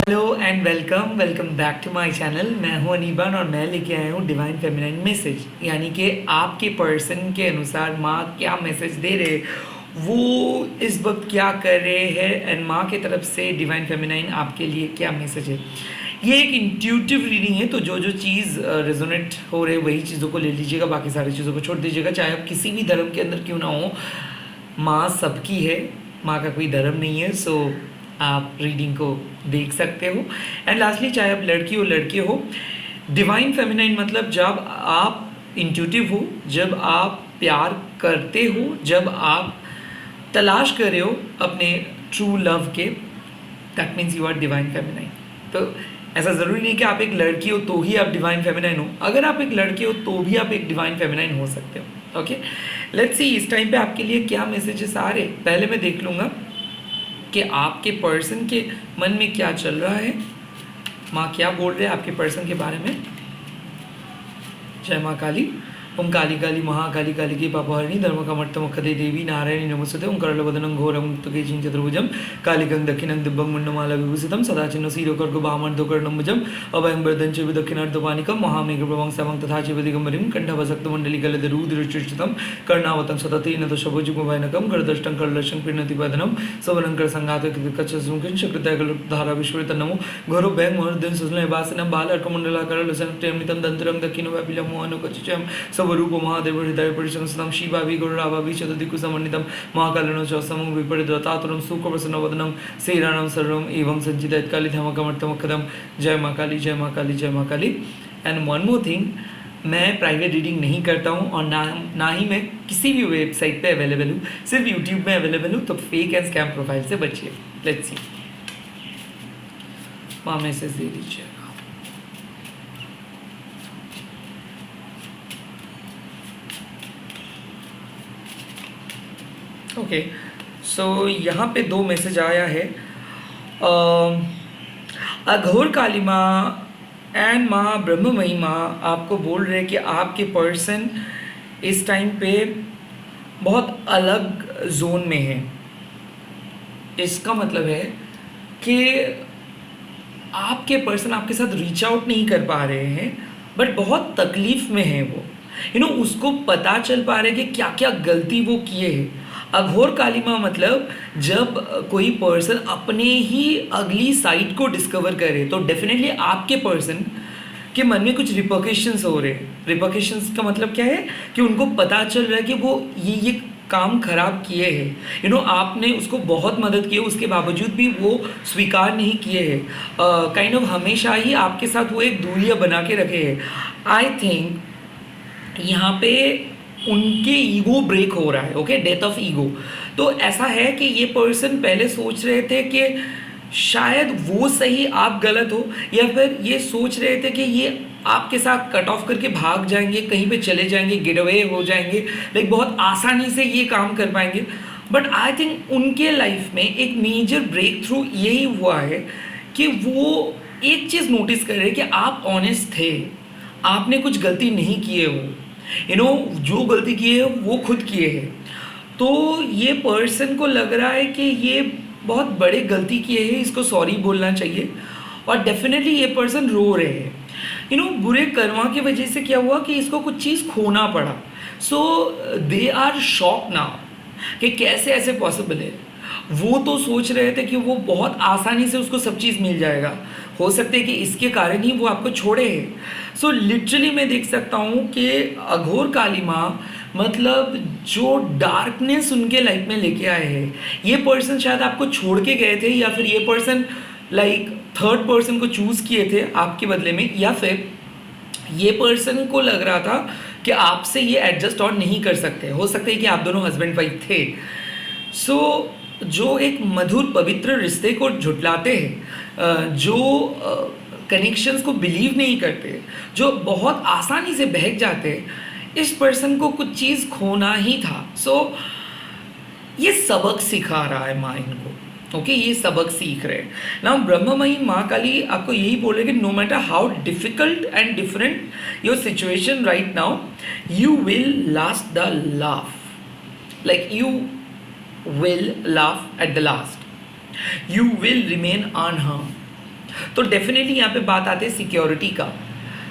Hello and welcome back to my channel. मैं हूं अनीबान और मैं लेके आया हूं डिवाइन फेमिनाइन मैसेज, यानी कि आपके पर्सन के अनुसार माँ क्या मैसेज दे रहे, वो इस वक्त क्या कर रहे हैं एंड माँ की तरफ से डिवाइन फेमिनाइन आपके लिए क्या मैसेज है। ये एक इंट्यूटिव रीडिंग है, तो जो जो चीज़ रेजोनेट हो रहे वही चीज़ों को ले लीजिएगा, बाकी सारी चीज़ों को छोड़ दीजिएगा। चाहे आप किसी भी धर्म के अंदर क्यों ना हो, माँ सबकी है, माँ का कोई धर्म नहीं है। सो आप रीडिंग को देख सकते हो। एंड लास्टली, चाहे आप लड़की हो लड़के हो, डिवाइन फेमिनाइन मतलब जब आप इंट्यूटिव हो, जब आप प्यार करते हो, जब आप तलाश कर रहे हो अपने ट्रू लव के, that means you are divine feminine. तो ऐसा ज़रूरी नहीं कि आप एक लड़की हो तो ही आप डिवाइन फेमिनाइन हो, अगर आप एक लड़के हो तो भी आप एक डिवाइन फेमिनाइन हो सकते हो। ओके, लेट्स सी इस टाइम पे आपके लिए क्या मैसेजेस आ रहे। पहले मैं देख लूँगा कि आपके पर्सन के मन में क्या चल रहा है, माँ क्या बोल रहे हैं आपके पर्सन के बारे में। जय माँ काली। ओम काली काली महाकाली काली की पापहरिणी धर्म कमर्तमुखदे देवी नारायणी नमस्ते। ओम करलवदनं घोरं मुक्तकेचिं चतुर्भुजं कालिकं दक्षिणं दिव्यं मुण्डमाला विभूषितं सदा चिन्ह शिरोकर्को वामर्धोकर्णम्बुजं अभयं वरदं च दक्षिणार्धपानिकं महामेघप्रभं समं तथा च दिगम्बरीं कण्ठवसक्तमण्डलिकलदरूधिरुचितं कर्णावतं सततेन दशभुजमुभयनकं करदष्टं करलक्षं प्रीणतिपदनं सवनंकर संघातकच्चमुखं चक्रतयकलधारा विश्वतनमो घोरोभयं महर्दं सुस्लयवासनं बालर्कमण्डलाकरलसनं प्रेमितं दन्तरं दक्षिणव्यापिलं मोहनुकचिचं स्वरूप महादेव हृदय परिसंस्थम शिवाभि गौराभाभि चतुर्दिक्कुसमन्वितं महाकालिनो च समं विपरीततातुरं सुखप्रसन्नवदनं श्रीराणं सर्वं एवं संचितैत्कालिधमकमर्थमखदं। जय माँ काली, जय माँ काली, जय माँ काली। एंड वन मोर थिंग, मैं प्राइवेट रीडिंग नहीं करता हूँ और ना ही मैं किसी भी वेबसाइट पे अवेलेबल हूँ, सिर्फ यूट्यूब में अवेलेबल हूँ। तो फेक एंड स्कैम प्रोफाइल से बचिए। लेट्स सी, माँ मैसेज दे दीजिए। ओके, सो यहाँ पे दो मैसेज आया है। अघोर काली माँ एंड माँ ब्रह्ममयी माँ आपको बोल रहे हैं कि आपके पर्सन इस टाइम पे बहुत अलग जोन में है। इसका मतलब है कि आपके पर्सन आपके साथ रीच आउट नहीं कर पा रहे हैं, बट बहुत तकलीफ में है वो। उसको पता चल पा रहा है कि क्या क्या गलती वो किए हैं। अघोर काली माँ मतलब जब कोई पर्सन अपने ही अगली साइड को डिस्कवर करे, तो डेफिनेटली आपके पर्सन के मन में कुछ रिपरकेशंस हो रहे हैं। रिपरकेशंस का मतलब क्या है कि उनको पता चल रहा है कि वो ये काम खराब किए हैं। आपने उसको बहुत मदद की है, उसके बावजूद भी वो स्वीकार नहीं किए हैं। काइंड ऑफ हमेशा ही आपके साथ वो एक दूरियां बना के रखे हैं। आई थिंक यहाँ पे उनके ईगो ब्रेक हो रहा है। Okay, death of ego. तो ऐसा है कि ये पर्सन पहले सोच रहे थे कि शायद वो सही आप गलत हो, या फिर ये सोच रहे थे कि ये आपके साथ कट ऑफ करके भाग जाएंगे, कहीं पे चले जाएंगे, गेट अवे हो जाएंगे, लाइक बहुत आसानी से ये काम कर पाएंगे। बट आई थिंक उनके लाइफ में एक मेजर ब्रेक थ्रू यही हुआ है कि वो एक चीज़ नोटिस कर रहे हैं कि आप ऑनेस्ट थे, आपने कुछ गलती नहीं किए हो। जो गलती किए है वो खुद किए हैं। तो ये पर्सन को लग रहा है कि ये बहुत बड़े गलती किए हैं, इसको सॉरी बोलना चाहिए। और डेफिनेटली ये पर्सन रो रहे हैं। बुरे कर्मा की वजह से क्या हुआ कि इसको कुछ चीज़ खोना पड़ा। सो दे आर शॉक नाउ कि कैसे ऐसे पॉसिबल है। वो तो सोच रहे थे कि वो बहुत आसानी से उसको सब चीज़ मिल जाएगा, हो सकता है कि इसके कारण ही वो आपको छोड़े हैं। सो लिटरली मैं देख सकता हूँ कि अघोर काली माँ मतलब जो डार्कनेस उनके लाइफ में लेके आए हैं, ये पर्सन शायद आपको छोड़ के गए थे, या फिर ये पर्सन लाइक थर्ड पर्सन को चूज़ किए थे आपके बदले में, या फिर ये पर्सन को लग रहा था कि आपसे ये एडजस्ट और नहीं कर सकते। हो सकता है कि आप दोनों हस्बैंड वाइफ थे। सो जो एक मधुर पवित्र रिश्ते को झुटलाते हैं, जो कनेक्शंस को बिलीव नहीं करते, जो बहुत आसानी से बहक जाते हैं, इस पर्सन को कुछ चीज़ खोना ही था। सो ये सबक सिखा रहा है माँ इनको। ओके, ये सबक सीख रहे हैं ना। ब्रह्ममयी माँ काली आपको यही बोल रहे कि no matter how difficult and different your situation right now, you will last the laugh, like you will laugh at the last. You will remain unharmed. तो डेफिनेटली यहाँ पे बात आती है सिक्योरिटी का।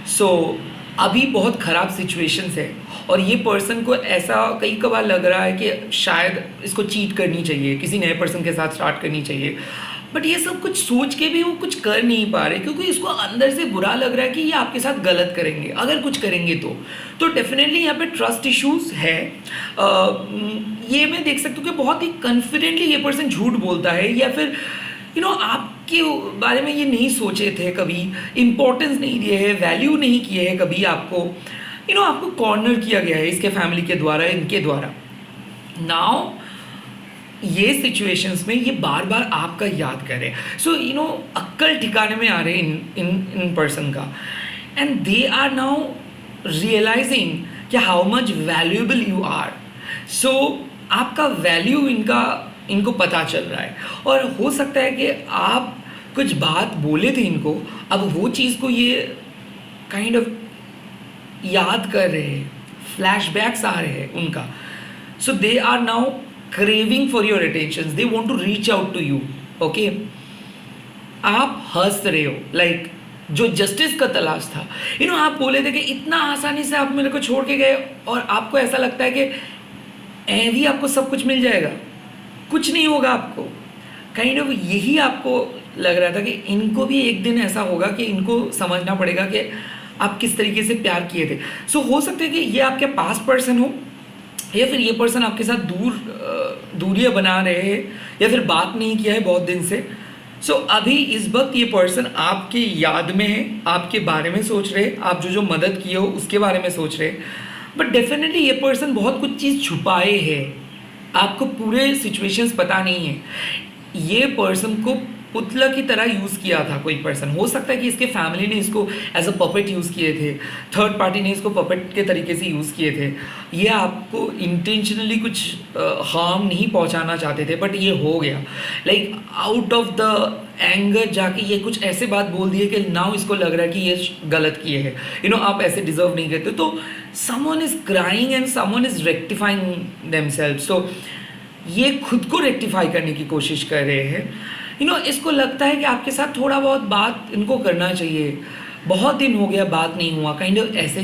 सो अभी बहुत ख़राब सिचुएशंस है और ये पर्सन को ऐसा कई कबार लग रहा है कि शायद इसको चीट करनी चाहिए, किसी नए पर्सन के साथ स्टार्ट करनी चाहिए, बट ये सब कुछ सोच के भी वो कुछ कर नहीं पा रहे क्योंकि इसको अंदर से बुरा लग रहा है कि ये आपके साथ गलत करेंगे अगर कुछ करेंगे तो डेफिनेटली यहाँ पे ट्रस्ट इश्यूज है। ये मैं देख सकती हूँ कि बहुत ही कॉन्फिडेंटली ये पर्सन झूठ बोलता है या फिर आपके बारे में ये नहीं सोचे थे, कभी इम्पोर्टेंस नहीं दिए है, वैल्यू नहीं किए है कभी आपको, आपको कॉर्नर किया गया है इसके फैमिली के द्वारा, इनके द्वारा। नाउ ये सिचुएशंस में ये बार बार आपका याद करें। सो अक्ल ठिकाने में आ रहे इन पर्सन का and they are now realizing कि how much valuable you are. So आपका वैल्यू इनको पता चल रहा है और हो सकता है कि आप कुछ बात बोले थे इनको, अब वो चीज़ को ये काइंड ऑफ याद कर रहे हैं, फ्लैशबैक्स आ रहे हैं उनका। So they are now craving for your attention, they want to reach out to you. Okay, आप हंस रहे हो लाइक जो जस्टिस का तलाश था, आप बोले थे कि इतना आसानी से आप मेरे को छोड़ के गए और आपको ऐसा लगता है कि भी आपको सब कुछ मिल जाएगा, कुछ नहीं होगा आपको। काइंड ऑफ यही आपको लग रहा था कि इनको भी एक दिन ऐसा होगा कि इनको समझना पड़ेगा कि आप किस तरीके से प्यार किए थे। सो हो सकता है कि ये आपके पास पर्सन हो या फिर ये पर्सन आपके साथ दूरियां बना रहे हैं या फिर बात नहीं किया है बहुत दिन से। सो अभी इस वक्त ये पर्सन आपके याद में है, आपके बारे में सोच रहे, आप जो मदद किए हो उसके बारे में सोच रहे, बट डेफिनेटली ये पर्सन बहुत कुछ चीज़ छुपाए है, आपको पूरे सिचुएशंस पता नहीं है। ये पर्सन को पुतला की तरह यूज़ किया था कोई पर्सन, हो सकता है कि इसके फैमिली ने इसको एज अ पपेट यूज़ किए थे, थर्ड पार्टी ने इसको पपेट के तरीके से यूज़ किए थे। ये आपको इंटेंशनली कुछ हार्म नहीं पहुंचाना चाहते थे, बट ये हो गया like out of the anger जाके ये कुछ ऐसे बात बोल दिए कि नाउ इसको लग रहा है कि ये गलत किए हैं, आप ऐसे डिजर्व नहीं करते। तो someone is crying and someone is rectifying themselves. तो ये खुद को रेक्टिफाई करने की कोशिश कर रहे हैं। इसको लगता है कि आपके साथ थोड़ा बहुत बात इनको करना चाहिए, बहुत दिन हो गया बात नहीं हुआ, काइंड ऑफ ऐसे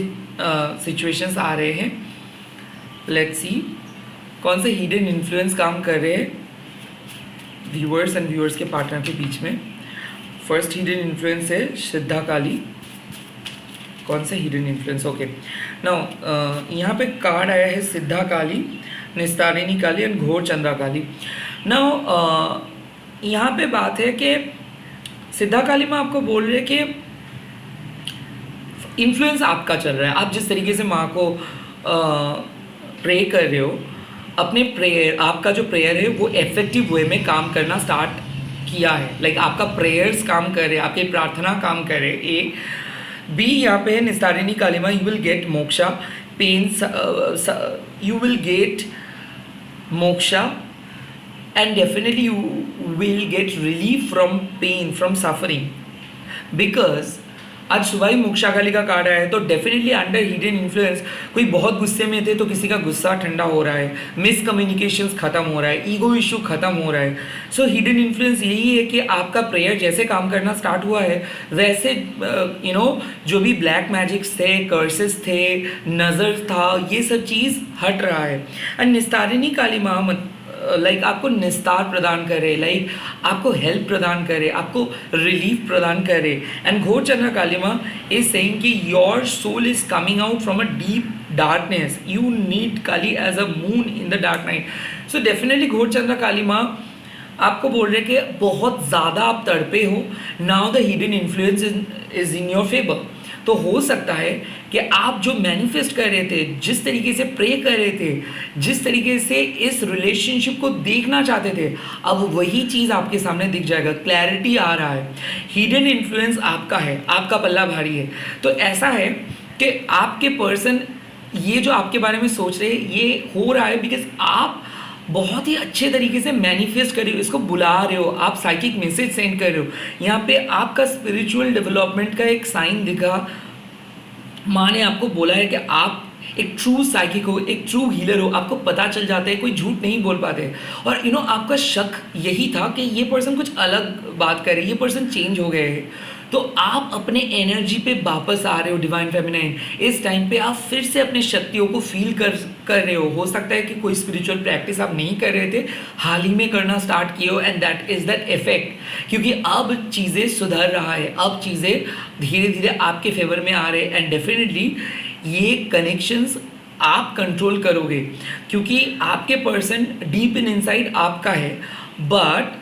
सिचुएशंस आ रहे हैं। लेट्स सी कौन से हिडन इन्फ्लुएंस काम कर रहे हैं व्यूअर्स एंड व्यूअर्स के पार्टनर के बीच में। फर्स्ट हिडन इन्फ्लुएंस है श्रद्धा काली। कौन से हिडन इन्फ्लुएंस? ओके, नाउ यहाँ पे कार्ड आया है सिद्धा काली, निस्तारिणी काली एंड घोर चंद्रा काली। नाउ यहाँ पे बात है कि सिद्धा काली में आपको बोल रहे कि इन्फ्लुएंस आपका चल रहा है, आप जिस तरीके से माँ को प्रे कर रहे हो, अपने प्रेयर, आपका जो प्रेयर है वो इफेक्टिव वे में काम करना स्टार्ट किया है, लाइक आपका प्रेयर्स काम कर रहे, आपकी प्रार्थना काम कर रहे। ए बी यहाँ पे है Nistarini Kalima, you will get moksha, pain, you will get moksha and definitely you will get relief from pain, from suffering, because आज सुबह ही मोक्षाकाली का कार्ड आया है। तो डेफिनेटली अंडर हिडन इन्फ्लुएंस कोई बहुत गुस्से में थे तो किसी का गुस्सा ठंडा हो रहा है, मिसकम्युनिकेशंस खत्म हो रहा है, ईगो इशू खत्म हो रहा है। सो हिडन इन्फ्लुएंस यही है कि आपका प्रेयर जैसे काम करना स्टार्ट हुआ है वैसे जो भी ब्लैक मैजिक्स थे, कर्सेस थे, नज़र था, ये सब चीज़ हट रहा है। एंड निस्तारिणी काली माँ लाइक आपको निस्तार प्रदान करे, लाइक आपको हेल्प प्रदान करे, आपको रिलीफ प्रदान करे। एंड घोर चंद्रा काली माँ इज सेइंग कि your soul is coming out from a deep darkness, you need Kali as a moon in the dark night. So definitely Ghor Chandra Kali माँ आपको बोल रहे कि बहुत ज़्यादा आप तड़पे हो, now the hidden influence is in your favour. तो हो सकता है कि आप जो मैनिफेस्ट कर रहे थे, जिस तरीके से प्रे कर रहे थे, जिस तरीके से इस रिलेशनशिप को देखना चाहते थे, अब वही चीज़ आपके सामने दिख जाएगा, क्लैरिटी आ रहा है। हिडन इन्फ्लुएंस आपका है, आपका पल्ला भारी है। तो ऐसा है कि आपके पर्सन ये जो आपके बारे में सोच रहे हैं ये हो रहा है बिकॉज आप बहुत ही अच्छे तरीके से मैनिफेस्ट कर रहे हो, इसको बुला रहे हो, आप साइकिक मैसेज सेंड कर रहे हो। यहाँ पे आपका स्पिरिचुअल डेवलपमेंट का एक साइन दिखा, माँ ने आपको बोला है कि आप एक ट्रू साइकिक हो, एक ट्रू हीलर हो, आपको पता चल जाता है, कोई झूठ नहीं बोल पाते। और आपका शक यही था कि ये पर्सन कुछ अलग बात कर रही है, ये पर्सन चेंज हो गए है। तो आप अपने एनर्जी पे वापस आ रहे हो डिवाइन फेमिनाइन। इस टाइम पे आप फिर से अपने शक्तियों को फील कर रहे हो सकता है कि कोई स्पिरिचुअल प्रैक्टिस आप नहीं कर रहे थे, हाल ही में करना स्टार्ट किए हो, and that is the effect. क्योंकि अब चीज़ें सुधर रहा है, अब चीज़ें धीरे धीरे आपके फेवर में आ रहे हैं, एंड डेफिनेटली ये कनेक्शंस आप कंट्रोल करोगे, क्योंकि आपके पर्सन डीप इन इनसाइड आपका है, बट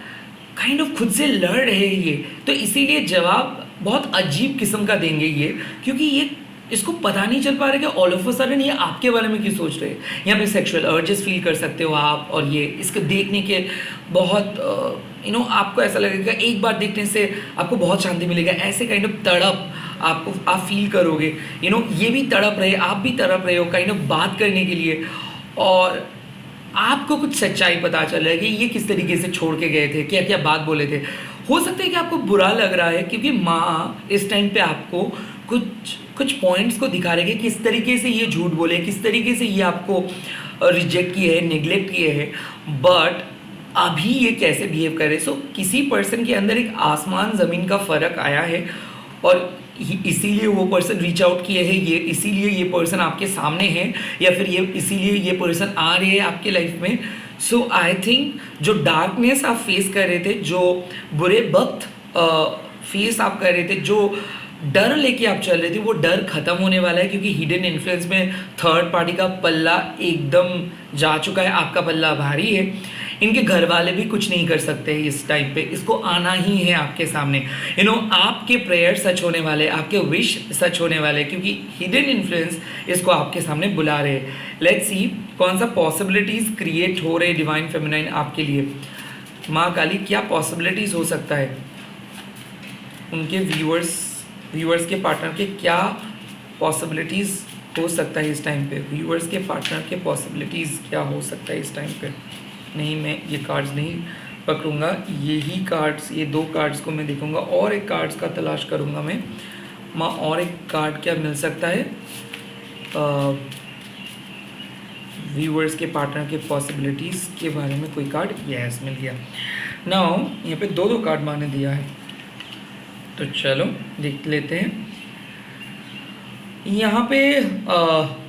काइंड ऑफ खुद से लड़ रहे हैं ये। तो इसीलिए जवाब बहुत अजीब किस्म का देंगे ये, क्योंकि ये इसको पता नहीं चल पा रहा कि ऑल ऑफ अ सडन ये आपके बारे में क्यों सोच रहे हैं। यहाँ पे सेक्सुअल अर्जेस फील कर सकते हो आप, और ये इसको देखने के बहुत आपको ऐसा लगेगा, एक बार देखने से आपको बहुत शांति मिलेगा, ऐसे काइंड ऑफ तड़प आप फील करोगे। ये भी तड़प रहे, आप भी तड़प रहे हो काइंड ऑफ बात करने के लिए, और आपको कुछ सच्चाई पता चल रहा है कि ये किस तरीके से छोड़ के गए थे, क्या क्या बात बोले थे। हो सकता है कि आपको बुरा लग रहा है, क्योंकि माँ इस टाइम पे आपको कुछ पॉइंट्स को दिखा रहे हैं कि किस तरीके से ये झूठ बोले, किस तरीके से ये आपको रिजेक्ट किए हैं, निगलेक्ट किए हैं, बट अभी ये कैसे बिहेव करे। सो किसी पर्सन के अंदर एक आसमान ज़मीन का फ़र्क आया है, और इसीलिए वो पर्सन रीच आउट किए हैं, ये इसीलिए ये पर्सन आपके सामने है, या फिर ये इसीलिए ये पर्सन आ रहे हैं आपके लाइफ में। सो आई थिंक जो डार्कनेस आप फेस कर रहे थे, जो बुरे वक्त फेस आप कर रहे थे, जो डर लेके आप चल रहे थे, वो डर खत्म होने वाला है, क्योंकि हिडन इन्फ्लुएंस में थर्ड पार्टी का पल्ला एकदम जा चुका है, आपका पल्ला भारी है। इनके घर वाले भी कुछ नहीं कर सकते इस टाइम पे, इसको आना ही है आपके सामने। आपके प्रेयर सच होने वाले, आपके विश सच होने वाले, क्योंकि हिडन इन्फ्लुएंस इसको आपके सामने बुला रहे हैं। लेट्स सी कौन सा पॉसिबिलिटीज़ क्रिएट हो रहे डिवाइन फेमिनाइन आपके लिए। माँ काली, क्या पॉसिबिलिटीज़ हो सकता है उनके व्यूअर्स के पार्टनर के, क्या पॉसिबिलिटीज़ हो सकता है इस टाइम पे, व्यूअर्स के पार्टनर के पॉसिबिलिटीज़ क्या हो सकता है इस टाइम पे। नहीं, मैं ये कार्ड्स नहीं पकड़ूंगा, यही कार्ड्स, ये 2 कार्ड्स को मैं देखूंगा, और एक कार्ड्स का तलाश करूंगा मैं। माँ, और एक कार्ड क्या मिल सकता है व्यूअर्स के पार्टनर के पॉसिबिलिटीज़ के बारे में, कोई कार्ड। यस, मिल गया। नाउ यहाँ पे 2 कार्ड माँ ने दिया है, तो चलो देख लेते हैं। यहाँ पे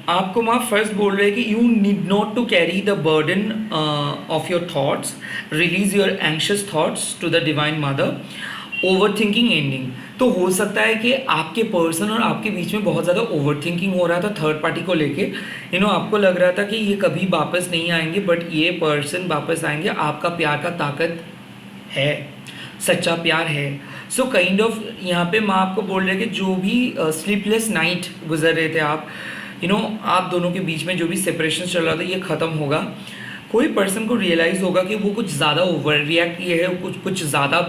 आपको माँ फर्स्ट बोल रहे हैं कि you need not to carry the burden of your thoughts, release your anxious thoughts to the divine mother, overthinking ending. तो हो सकता है कि आपके पर्सन और आपके बीच में बहुत ज़्यादा ओवर थिंकिंग हो रहा था थर्ड पार्टी को लेके। आपको लग रहा था कि ये कभी वापस नहीं आएंगे, बट ये पर्सन वापस आएंगे। आपका प्यार का ताकत है, सच्चा प्यार है। सो काइंड ऑफ यहाँ पे माँ आपको बोल रहे हैं कि जो भी स्लीपलेस नाइट गुजर रहे थे आप, आप दोनों के बीच में जो भी सेपरेशन चल रहा था, ये ख़त्म होगा। कोई पर्सन को रियलाइज़ होगा कि वो कुछ ज़्यादा ओवर रिएक्ट किए हैं, कुछ ज़्यादा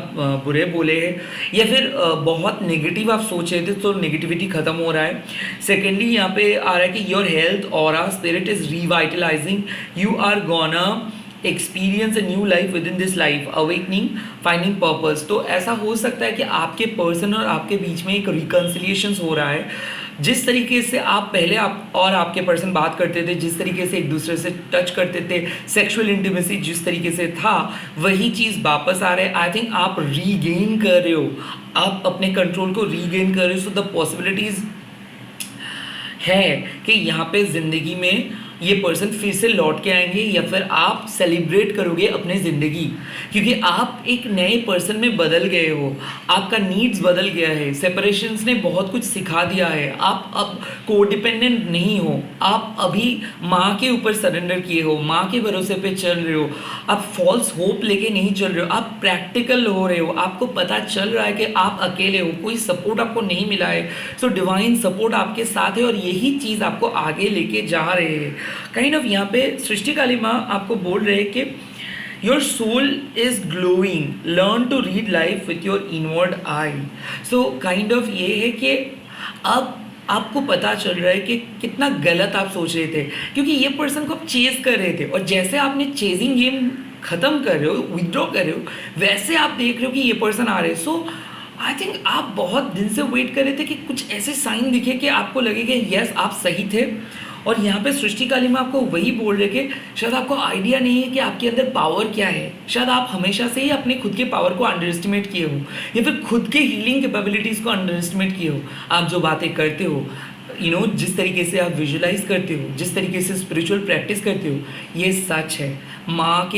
बुरे बोले हैं, या फिर बहुत नेगेटिव आप सोच रहे थे, तो नेगेटिविटी ख़त्म हो रहा है। सेकेंडली यहाँ पे आ रहा है कि योर हेल्थ और spirit is revitalizing, you are gonna experience a new life within this life, awakening, finding purpose. तो ऐसा हो सकता है कि आपके पर्सन और आपके बीच में एक रिकन्सिलिएशन हो रहा है। जिस तरीके से आप पहले आप और आपके पर्सन बात करते थे, जिस तरीके से एक दूसरे से टच करते थे, सेक्सुअल इंटीमेसी जिस तरीके से था, वही चीज़ वापस आ रहा है। आई थिंक आप रीगेन कर रहे हो, आप अपने कंट्रोल को रीगेन कर रहे हो। सो द पॉसिबिलिटीज़ है कि यहाँ पे ज़िंदगी में ये पर्सन फिर से लौट के आएंगे, या फिर आप सेलिब्रेट करोगे अपने ज़िंदगी, क्योंकि आप एक नए पर्सन में बदल गए हो, आपका नीड्स बदल गया है। सेपरेशंस ने बहुत कुछ सिखा दिया है। आप अब कोडिपेंडेंट नहीं हो, आप अभी माँ के ऊपर सरेंडर किए हो, माँ के भरोसे पे चल रहे हो, आप फॉल्स होप लेके नहीं चल रहे हो, आप प्रैक्टिकल हो रहे हो। आपको पता चल रहा है कि आप अकेले हो, कोई सपोर्ट आपको नहीं मिला है। सो डिवाइन सपोर्ट आपके साथ है, और यही चीज़ आपको आगे लेके जा रहे हैं। काइंड ऑफ यहाँ पे सृष्टि काली माँ आपको बोल रहे हैं कि your soul is glowing, learn to read life with your inward eye. So kind of ये है कि अब आपको पता चल रहा है कि कितना गलत आप सोच रहे थे, क्योंकि ये पर्सन को आप चेज कर रहे थे, और जैसे आपने चेजिंग गेम खत्म कर रहे हो, विदड्रॉ कर रहे हो, वैसे आप देख रहे हो कि ये पर्सन आ रहे हैं। सो आई थिंक आप बहुत दिन से वेट कर रहे थे कि कुछ ऐसे साइन दिखे कि आपको लगे कि यस आप सही थे, और यहाँ पे सृष्टि काली माँ आपको वही बोल रहे कि शायद आपको आइडिया नहीं है कि आपके अंदर पावर क्या है। शायद आप हमेशा से ही अपने खुद के पावर को अंडर एस्टिमेट किए हो, या फिर खुद के हीलिंग कैपेबिलिटीज़ को अंडर एस्टिमेट किए हो। आप जो बातें करते हो, जिस तरीके से आप विजुलाइज करते हो, जिस तरीके से स्पिरिचुअल प्रैक्टिस करते हो, ये सच है। माँ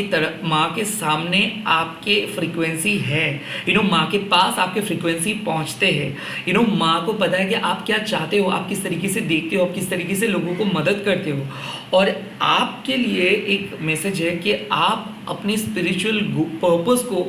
के सामने आपके फ्रीक्वेंसी है। माँ के पास आपके फ्रीक्वेंसी पहुँचते हैं। माँ को पता है कि आप क्या चाहते हो, आप किस तरीके से देखते हो, आप किस तरीके से लोगों को मदद करते हो। और आपके लिए एक मैसेज है कि आप अपनी स्पिरिचुअल पर्पस को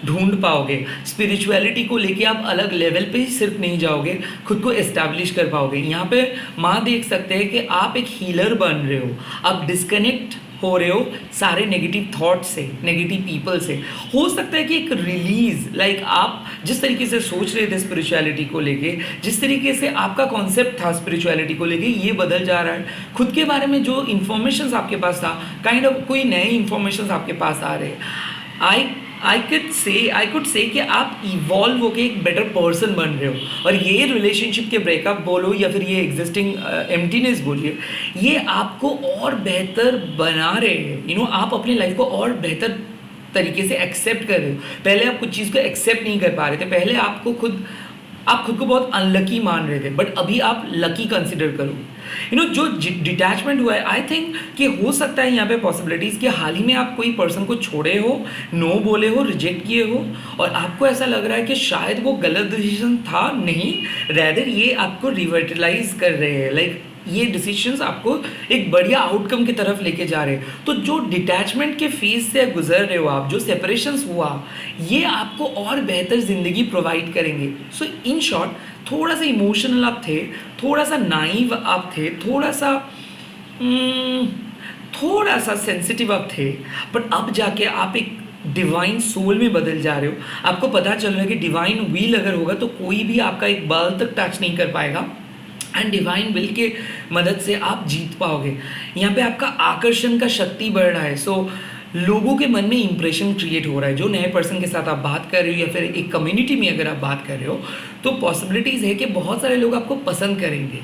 ढूंढ पाओगे। स्पिरिचुअलिटी को लेके आप अलग लेवल पे ही सिर्फ नहीं जाओगे, खुद को एस्टैब्लिश कर पाओगे। यहाँ पे माँ देख सकते हैं कि आप एक हीलर बन रहे हो। आप डिस्कनेक्ट हो रहे हो सारे नेगेटिव थॉट से, नेगेटिव पीपल से। हो सकता है कि एक रिलीज, आप जिस तरीके से सोच रहे थे स्पिरिचुअलिटी को लेके, जिस तरीके से आपका कॉन्सेप्ट था स्पिरिचुअलिटी को लेके, ये बदल जा रहा है। खुद के बारे में जो इन्फॉर्मेशन आपके पास था, काइंड ऑफ कोई नए इन्फॉर्मेशन आपके पास आ रहे हैं। आई कुड से कि आप इवॉल्व होके एक बेटर पर्सन बन रहे हो। और ये रिलेशनशिप के ब्रेकअप बोलो या फिर ये एग्जिस्टिंग एम्प्टीनेस बोलिए, ये आपको और बेहतर बना रहे हैं। आप अपनी लाइफ को और बेहतर तरीके से एक्सेप्ट कर रहे हो। पहले आप कुछ चीज़ को एक्सेप्ट नहीं कर पा रहे थे, पहले आप खुद को बहुत अनलकी मान रहे थे, बट अभी आप लकी कंसिडर करोगे। जो डिटैचमेंट हुआ है, आई थिंक कि हो सकता है यहाँ पे पॉसिबिलिटीज़ कि हाल ही में आप कोई पर्सन को छोड़े हो, नो बोले हो, रिजेक्ट किए हो, और आपको ऐसा लग रहा है कि शायद वो गलत डिसीजन था। नहीं, रैदर ये आपको रिवर्टलाइज कर रहे हैं। ये डिसीजंस आपको एक बढ़िया आउटकम की तरफ लेके जा रहे हैं। तो जो डिटैचमेंट के फेज से गुजर रहे हो आप, जो सेपरेशंस हुआ, ये आपको और बेहतर ज़िंदगी प्रोवाइड करेंगे। सो इन शॉर्ट, थोड़ा सा इमोशनल आप थे, थोड़ा सा नाइव आप थे, थोड़ा सा सेंसिटिव आप थे, बट अब जाके आप एक डिवाइन सोल में बदल जा रहे हो। आपको पता चल रहा है कि डिवाइन विल अगर होगा तो कोई भी आपका एक बाल तक टच नहीं कर पाएगा, एंड डिवाइन विल के मदद से आप जीत पाओगे। यहाँ पे आपका आकर्षण का शक्ति बढ़ रहा है। सो लोगों के मन में इंप्रेशन क्रिएट हो रहा है। जो नए पर्सन के साथ आप बात कर रहे हो, या फिर एक कम्युनिटी में अगर आप बात कर रहे हो, तो पॉसिबिलिटीज़ है कि बहुत सारे लोग आपको पसंद करेंगे।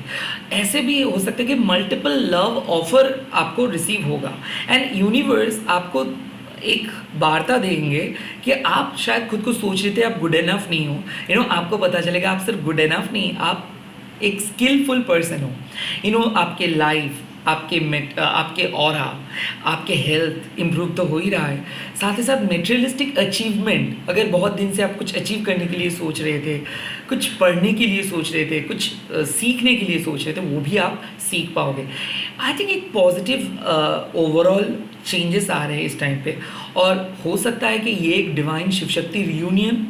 ऐसे भी हो सकता है कि मल्टीपल लव ऑफर आपको रिसीव होगा, एंड यूनिवर्स आपको एक वार्ता देंगे कि आप शायद खुद को सोच रहे थे आप गुड इनफ नहीं हो। आपको पता चलेगा आप सिर्फ गुड इनफ नहीं, आप एक स्किलफुल पर्सन हो। आपके लाइफ, आपके ऑरा, आपके हेल्थ इम्प्रूव तो हो ही रहा है। साथ ही साथ मेटेरियलिस्टिक अचीवमेंट, अगर बहुत दिन से आप कुछ अचीव करने के लिए सोच रहे थे, कुछ पढ़ने के लिए सोच रहे थे, कुछ सीखने के लिए सोच रहे थे, वो भी आप सीख पाओगे। आई थिंक एक पॉजिटिव ओवरऑल चेंजेस आ रहे हैं इस टाइम पे। और हो सकता है कि ये एक डिवाइन शिव शक्ति रियूनियन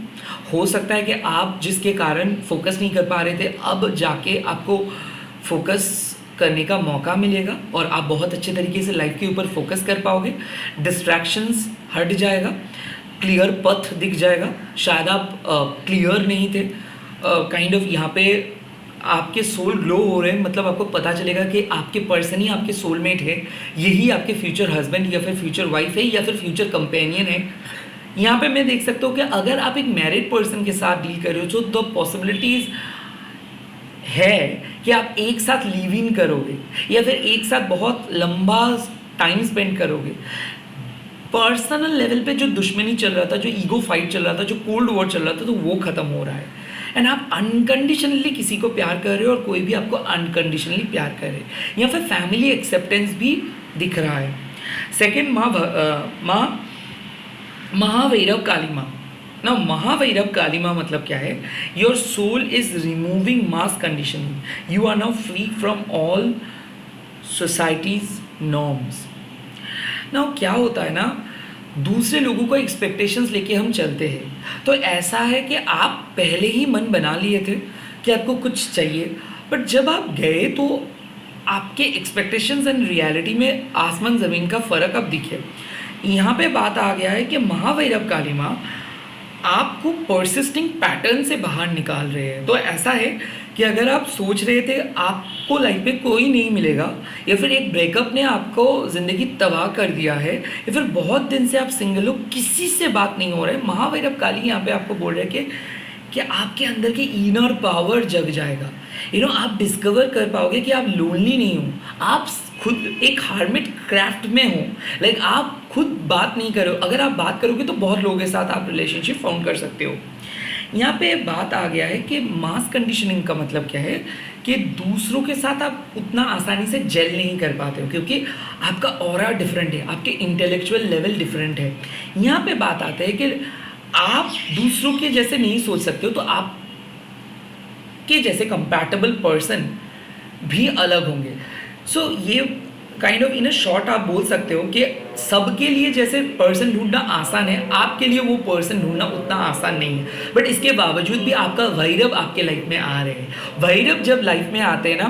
हो सकता है कि आप जिसके कारण फोकस नहीं कर पा रहे थे, अब जाके आपको फोकस करने का मौका मिलेगा और आप बहुत अच्छे तरीके से लाइफ के ऊपर फोकस कर पाओगे। डिस्ट्रैक्शंस हट जाएगा, क्लियर पथ दिख जाएगा। शायद आप क्लियर नहीं थे, काइंड ऑफ यहाँ पे आपके सोल ग्लो हो रहे हैं, मतलब आपको पता चलेगा कि आपके पर्सन ही आपके सोलमेट है, यही आपके फ्यूचर हस्बैंड या फिर फ्यूचर वाइफ है या फिर फ्यूचर कंपेनियन है। यहाँ पे मैं देख सकता हूँ कि अगर आप एक मैरिड पर्सन के साथ डील कर रहे हो तो पॉसिबिलिटीज़ है कि आप एक साथ लिव इन करोगे या फिर एक साथ बहुत लंबा टाइम स्पेंड करोगे। पर्सनल लेवल पे जो दुश्मनी चल रहा था, जो ईगो फाइट चल रहा था, जो कोल्ड वॉर चल रहा था, तो वो ख़त्म हो रहा है, एंड आप अनकंडीशनली किसी को प्यार कर रहे हो और कोई भी आपको अनकंडीशनली प्यार कर रहे हैं। या फिर फैमिली एक्सेप्टेंस भी दिख रहा है। सेकेंड, माँ महाभैरव काली माँ। ना महाभैरव काली माँ मतलब क्या है? Your soul is removing mass conditioning, you are now free from all societies norms. ना क्या होता है ना, दूसरे लोगों को एक्सपेक्टेशंस लेके हम चलते हैं, तो ऐसा है कि आप पहले ही मन बना लिए थे कि आपको कुछ चाहिए, बट जब आप गए तो आपके एक्सपेक्टेशंस एंड रियलिटी में आसमान ज़मीन का फ़र्क अब दिखे। यहाँ पे बात आ गया है कि महाभैरव काली माँ आपको परसिस्टिंग पैटर्न से बाहर निकाल रहे हैं। तो ऐसा है कि अगर आप सोच रहे थे आपको लाइफ में कोई नहीं मिलेगा, या फिर एक ब्रेकअप ने आपको ज़िंदगी तबाह कर दिया है, या फिर बहुत दिन से आप सिंगल हो, किसी से बात नहीं हो रहा है, महाभैरव काली यहाँ पे आपको बोल रहे हैं कि कि आपके अंदर की इनर पावर जग जाएगा। आप डिस्कवर कर पाओगे कि आप लोनली नहीं हो, आप खुद एक हार्मिट क्राफ्ट में हो। लाइक आप खुद बात नहीं करो, अगर आप बात करोगे तो बहुत लोगों के साथ आप रिलेशनशिप फाउंड कर सकते हो। यहाँ पे बात आ गया है कि मास कंडीशनिंग का मतलब क्या है, कि दूसरों के साथ आप उतना आसानी से जेल नहीं कर पाते हो, क्योंकि आपका ऑरा डिफरेंट है, आपके इंटेलेक्चुअल लेवल डिफरेंट है। यहाँ पे बात आता है कि आप दूसरों के जैसे नहीं सोच सकते हो, तो आप के जैसे कंपैटिबल पर्सन भी अलग होंगे। सो ये kind of in a short आप बोल सकते हो कि सबके लिए जैसे पर्सन ढूंढना आसान है, आपके लिए वो पर्सन ढूंढना उतना आसान नहीं है। बट इसके बावजूद भी आपका भैरव आपके लाइफ में आ रहे हैं। भैरव जब लाइफ में आते हैं ना,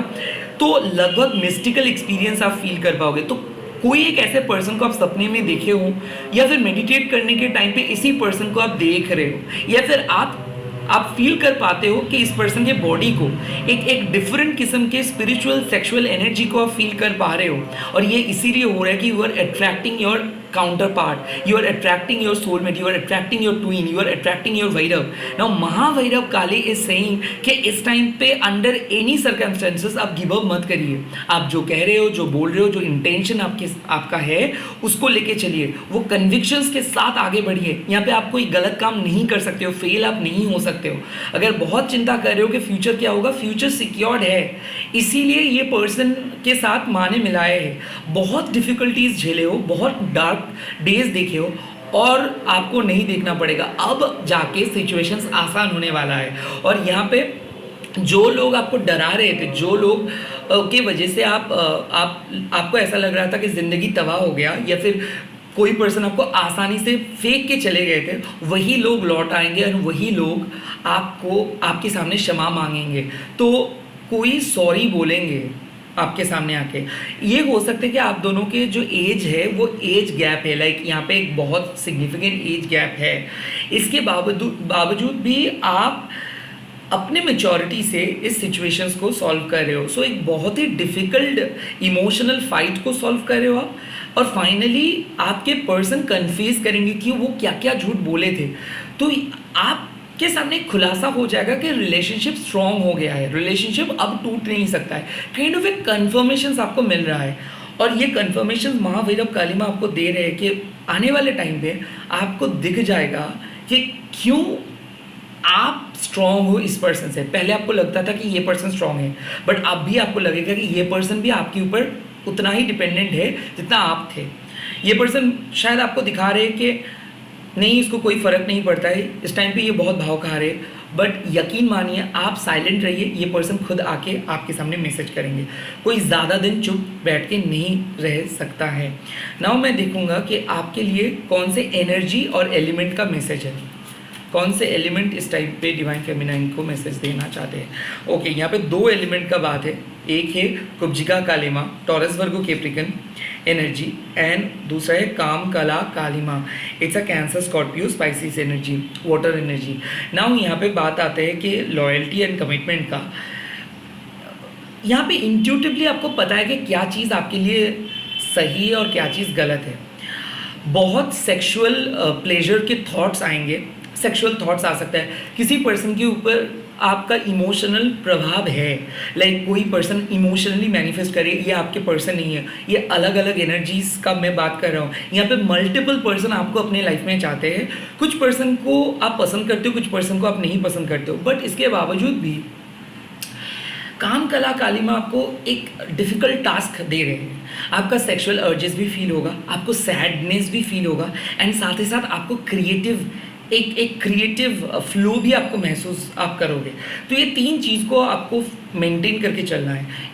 तो लगभग मिस्टिकल एक्सपीरियंस आप फील कर पाओगे। तो कोई एक ऐसे पर्सन को आप सपने में देखे हो, या फिर मेडिटेट करने के टाइम पे इसी पर्सन को आप देख रहे हो, या फिर आप फील कर पाते हो कि इस पर्सन के बॉडी को एक डिफरेंट किस्म के स्पिरिचुअल सेक्सुअल एनर्जी को आप फील कर पा रहे हो। और ये इसीलिए हो रहा है कि you are attracting your counterpart, you are attracting your soulmate, you are attracting your twin, you are attracting your Bhairav. Now Mahabhairav Kali is saying कि इस टाइम पे अंडर एनी सर्कमस्टेंसेस आप गिव अप मत करिए। आप जो कह रहे हो, जो बोल रहे हो, जो इंटेंशन आपका है, उसको लेके चलिए, वो कन्विक्शंस के साथ आगे बढ़िए। यहाँ पे आप कोई गलत काम नहीं कर सकते हो, फेल आप नहीं हो सकते हो। अगर बहुत चिंता कर रहे हो कि फ्यूचर क्या होगा, फ्यूचर सिक्योर्ड है। इसीलिए ये पर्सन के साथ माने मिलाए हैं, बहुत डिफिकल्टीज झेले हो, बहुत डार्क डेज देखे हो, और आपको नहीं देखना पड़ेगा। अब जाके सिचुएशंस आसान होने वाला है। और यहाँ पे जो लोग आपको डरा रहे थे, जो लोग के वजह से आपको ऐसा लग रहा था कि ज़िंदगी तबाह हो गया, या फिर कोई पर्सन आपको आसानी से फेंक के चले गए थे, वही लोग लौट आएंगे और वही लोग आपके सामने क्षमा मांगेंगे। तो कोई सॉरी बोलेंगे आपके सामने आके। ये हो सकता है कि आप दोनों के जो एज है वो एज गैप है, लाइक यहाँ पे एक बहुत सिग्निफिकेंट एज गैप है। इसके बावजूद भी आप अपने मैच्योरिटी से इस सिचुएशंस को सॉल्व कर रहे हो। सो एक बहुत ही डिफ़िकल्ट इमोशनल फाइट को सॉल्व कर रहे हो आप, और फाइनली आपके पर्सन कन्फ्यूज करेंगे कि वो क्या क्या झूठ बोले थे। तो आपके सामने एक खुलासा हो जाएगा कि रिलेशनशिप स्ट्रॉन्ग हो गया है, रिलेशनशिप अब टूट नहीं सकता है। काइंड ऑफ एक कन्फर्मेशन आपको मिल रहा है, और ये कन्फर्मेशन महाभैरव काली माँ आपको दे रहे हैं कि आने वाले टाइम पे आपको दिख जाएगा कि क्यों आप स्ट्रॉन्ग हो इस पर्सन से। पहले आपको लगता था कि ये पर्सन स्ट्रॉन्ग है, बट अब भी आपको लगेगा कि ये पर्सन भी आपके ऊपर उतना ही डिपेंडेंट है जितना आप थे। ये पर्सन शायद आपको दिखा रहे हैं कि नहीं, इसको कोई फ़र्क नहीं पड़ता है, इस टाइम पे ये बहुत भाव खा रहे, बट यकीन मानिए आप साइलेंट रहिए, ये पर्सन खुद आके आपके सामने मैसेज करेंगे। कोई ज़्यादा दिन चुप बैठ के नहीं रह सकता है। नाउ मैं देखूंगा कि आपके लिए कौन से एनर्जी और एलिमेंट का मैसेज है, कौन से एलिमेंट इस टाइम पे डिवाइन फेमिनाइन को मैसेज देना चाहते हैं। ओके, यहाँ पे दो एलिमेंट का बात है। एक है Kubjika Kalima, Taurus Virgo Capricorn energy, and दूसरा है Kama Kala Kalima, it's a Cancer Scorpio Pisces energy, water energy. Now यहाँ पे बात आते हैं कि लॉयल्टी एंड कमिटमेंट का। यहाँ पे इंट्यूटिवली आपको पता है कि क्या चीज़ आपके लिए सही है और क्या चीज़ गलत है। बहुत सेक्सुअल प्लेजर के थॉट्स आएंगे, सेक्सुअल थॉट्स आ सकता है, किसी पर्सन के ऊपर आपका इमोशनल प्रभाव है, लाइक कोई पर्सन इमोशनली मैनिफेस्ट करे, ये आपके पर्सन नहीं है, ये अलग अलग एनर्जीज का मैं बात कर रहा हूँ। यहाँ पे मल्टीपल पर्सन आपको अपने लाइफ में चाहते हैं। कुछ पर्सन को आप पसंद करते हो, कुछ पर्सन को आप नहीं पसंद करते हो, बट इसके बावजूद भी काम कला कालीमा आपको एक डिफ़िकल्ट टास्क दे रहे हैं। आपका सेक्सुअल अर्जेस भी फील होगा, आपको सैडनेस भी फील होगा, एंड साथ ही साथ आपको एक क्रिएटिव फ्लो भी आपको महसूस आप करोगे। तो ये तीन चीज़ को आपको मेंटेन करके चलना है।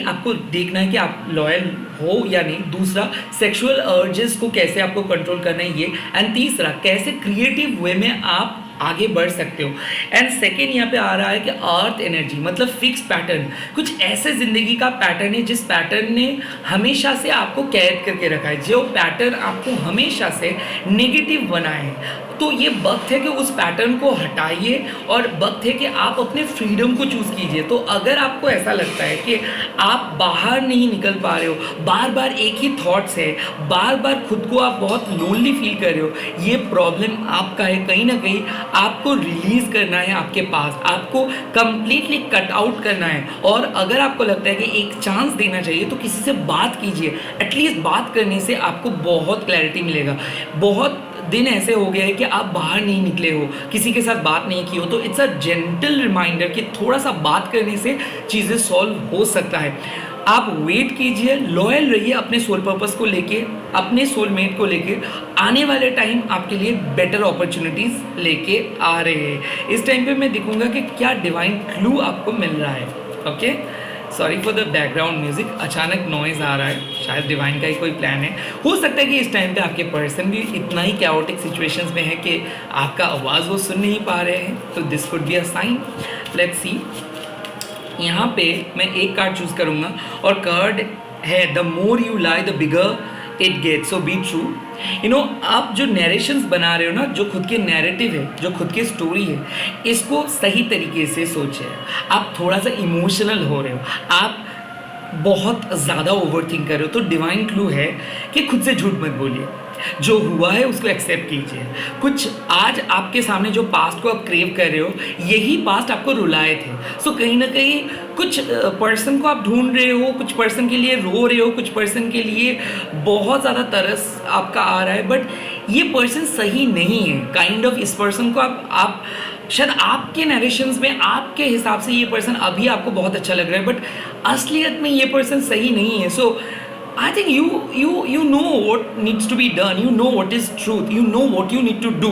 आपको देखना है कि आप लॉयल हो या नहीं, दूसरा सेक्सुअल अर्जेस को कैसे आपको कंट्रोल करना है ये, एंड तीसरा कैसे क्रिएटिव वे में आप आगे बढ़ सकते हो। एंड सेकेंड यहाँ पे आ रहा है कि अर्थ एनर्जी, मतलब फिक्स पैटर्न, कुछ ऐसे ज़िंदगी का पैटर्न है जिस पैटर्न ने हमेशा से आपको कैद करके रखा है, जो पैटर्न आपको हमेशा से नेगेटिव बना है। तो ये वक्त है कि उस पैटर्न को हटाइए और वक्त है कि आप अपने फ्रीडम को चूज़ कीजिए। तो अगर आपको ऐसा लगता है कि आप बाहर नहीं निकल पा रहे हो, बार बार एक ही थॉट्स है, बार बार खुद को आप बहुत लोनली फील कर रहे हो, ये प्रॉब्लम आपका है। कहीं ना कहीं आपको रिलीज़ करना है आपके पास, आपको कंप्लीटली कट आउट करना है। और अगर आपको लगता है कि एक चांस देना चाहिए तो किसी से बात कीजिए। एटलीस्ट बात करने से आपको बहुत क्लैरिटी मिलेगा। बहुत दिन ऐसे हो गए हैं कि आप बाहर नहीं निकले हो, किसी के साथ बात नहीं की हो, तो इट्स अ जेंटल रिमाइंडर कि थोड़ा सा बात करने से चीज़ें सॉल्व हो सकता है। आप वेट कीजिए, लॉयल रहिए अपने सोल पर्पस को लेके, अपने सोलमेट को लेके। आने वाले टाइम आपके लिए बेटर अपॉर्चुनिटीज़ लेके आ रहे हैं। इस टाइम पे मैं दिखूंगा कि क्या डिवाइन क्लू आपको मिल रहा है। Okay, sorry for the background music, अचानक नॉइज़ आ रहा है, शायद डिवाइन का ही कोई प्लान है। हो सकता है कि इस टाइम पे आपके पर्सन भी इतना ही कैओटिक सिचुएशंस में है कि आपका आवाज़ वो सुन नहीं पा रहे हैं, तो this could be a sign. Let's see. यहाँ पे मैं एक कार्ड चूज़ करूँगा और कार्ड है the more you lie the bigger it gets, so be true. You know, आप जो नरेशंस बना रहे हो ना, जो खुद के नैरेटिव है, जो खुद की स्टोरी है, इसको सही तरीके से सोचिए। आप थोड़ा सा इमोशनल हो रहे हो, आप बहुत ज़्यादा ओवर थिंक कर रहे हो, तो डिवाइन क्लू है कि खुद से झूठ मत बोलिए। जो हुआ है उसको एक्सेप्ट कीजिए। कुछ आज आपके सामने जो पास्ट को आप क्रेव कर रहे हो, यही पास्ट आपको रुलाए थे। सो कहीं ना कहीं कुछ पर्सन को आप ढूंढ रहे हो, कुछ पर्सन के लिए रो रहे हो, कुछ पर्सन के लिए बहुत ज़्यादा तरस आपका आ रहा है, बट ये पर्सन सही नहीं है। काइंड ऑफ इस पर्सन को आप शायद आपके नरेशंस में आपके हिसाब से ये पर्सन अभी आपको बहुत अच्छा लग रहा है, बट असलियत में ये पर्सन सही नहीं है। सो I think you know what needs to be done. You know what is truth. You know what you need to do.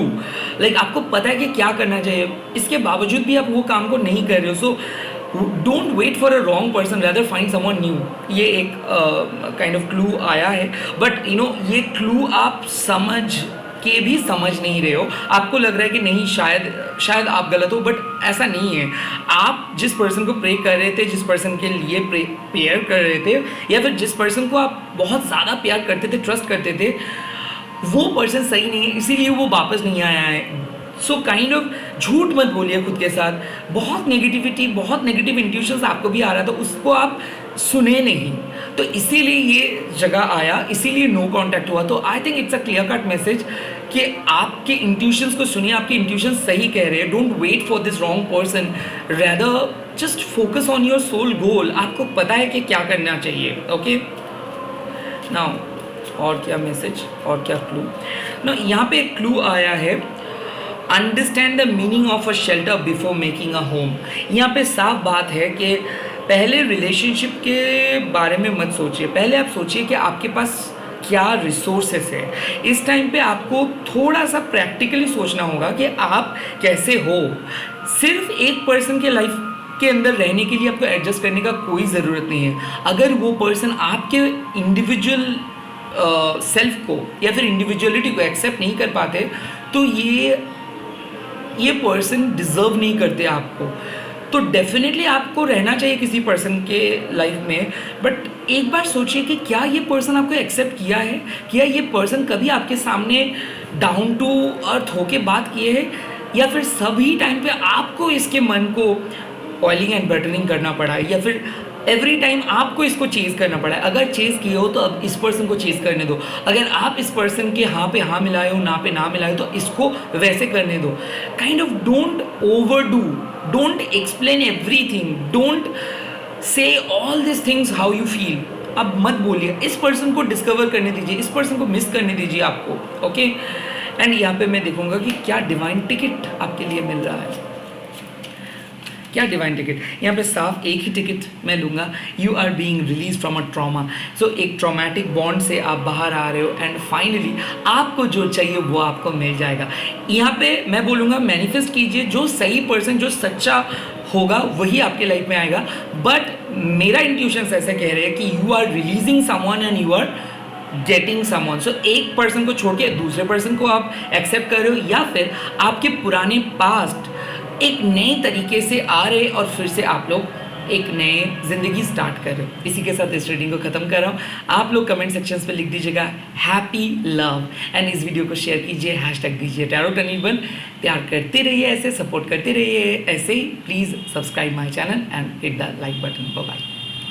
Like आपको पता है कि क्या करना चाहिए, इसके बावजूद भी आप वो काम को नहीं कर रहे हो। So don't wait for a wrong person. Rather find someone new. ये एक kind of clue आया है, but you know ये clue आप समझ के भी समझ नहीं रहे हो। आपको लग रहा है कि नहीं, शायद आप गलत हो, बट ऐसा नहीं है। आप जिस पर्सन को प्रे कर रहे थे, जिस पर्सन के लिए प्रेयर कर रहे थे, या फिर जिस पर्सन को आप बहुत ज़्यादा प्यार करते थे, ट्रस्ट करते थे, वो पर्सन सही नहीं है, इसीलिए वो वापस नहीं आया है। सो काइंड ऑफ झूठ मत बोलिए खुद के साथ। बहुत नेगेटिविटी, बहुत नेगेटिव इंट्यूशंस आपको भी आ रहा था, उसको आप सुने नहीं, तो इसीलिए ये जगह आया, इसीलिए नो कांटेक्ट हुआ। तो I think it's a clear cut message कि आपके इंट्यूशंस को सुनिए, आपके इंट्यूशंस सही कह रहे हैं। Don't wait for this wrong person, rather just focus on your soul goal. आपको पता है कि क्या करना चाहिए। ओके, नाउ और क्या मैसेज और क्या क्लू। ना यहाँ पे एक क्लू आया है, understand the meaning of a shelter before making a home. यहाँ पे साफ बात है कि पहले रिलेशनशिप के बारे में मत सोचिए, पहले आप सोचिए कि आपके पास क्या रिसोर्सेस है। इस टाइम पे आपको थोड़ा सा प्रैक्टिकली सोचना होगा कि आप कैसे हो। सिर्फ एक पर्सन के लाइफ के अंदर रहने के लिए आपको एडजस्ट करने का कोई ज़रूरत नहीं है। अगर वो पर्सन आपके इंडिविजुअल सेल्फ को या फिर इंडिविजुअलिटी को एक्सेप्ट नहीं कर पाते, तो ये पर्सन डिज़र्व नहीं करते आपको। तो डेफिनेटली आपको रहना चाहिए किसी पर्सन के लाइफ में, बट एक बार सोचिए कि क्या ये पर्सन आपको एक्सेप्ट किया है, क्या ये पर्सन कभी आपके सामने डाउन टू अर्थ होके बात किए है, या फिर सभी टाइम पे आपको इसके मन को ऑयलिंग एंड बटरिंग करना पड़ा है, या फिर एवरी टाइम आपको इसको चेज़ करना पड़ा है। अगर चेज़ किए हो तो अब इस पर्सन को चेज़ करने दो। अगर आप इस पर्सन के हाँ पे हाँ मिलाए हो, ना पे ना मिलाए हो, तो इसको वैसे करने दो। Kind of don't overdo, don't explain everything, don't say all this things how you feel. अब मत बोलिए, इस पर्सन को डिस्कवर करने दीजिए, इस पर्सन को मिस करने दीजिए आपको। ओके, एंड यहाँ पे मैं देखूंगा कि क्या डिवाइन टिकट आपके लिए मिल रहा है। क्या डिवाइन टिकट, यहाँ पे साफ एक ही टिकट मैं लूँगा, you are being released from a trauma. So एक ट्रॉमेटिक बॉन्ड से आप बाहर आ रहे हो एंड फाइनली आपको जो चाहिए वो आपको मिल जाएगा। यहाँ पे मैं बोलूँगा मैनिफेस्ट कीजिए, जो सही पर्सन, जो सच्चा होगा वही आपके लाइफ में आएगा। बट मेरा इंट्यूशंस ऐसे कह रहे हैं कि you are releasing someone and you are getting someone. So एक पर्सन को छोड़ के दूसरे पर्सन को आप एक्सेप्ट कर रहे हो, या फिर आपके पुराने पास्ट एक नए तरीके से आ रहे और फिर से आप लोग एक नए ज़िंदगी स्टार्ट कर रहे हो। इसी के साथ इस रीडिंग को ख़त्म कर रहा हूँ। आप लोग कमेंट सेक्शंस पे लिख दीजिएगा हैप्पी लव एंड इस वीडियो को शेयर कीजिए, हैशटैग दीजिए टैरोट21। प्यार करते रहिए, ऐसे सपोर्ट करते रहिए ऐसे ही। Please subscribe my channel and hit the like button. Bye bye.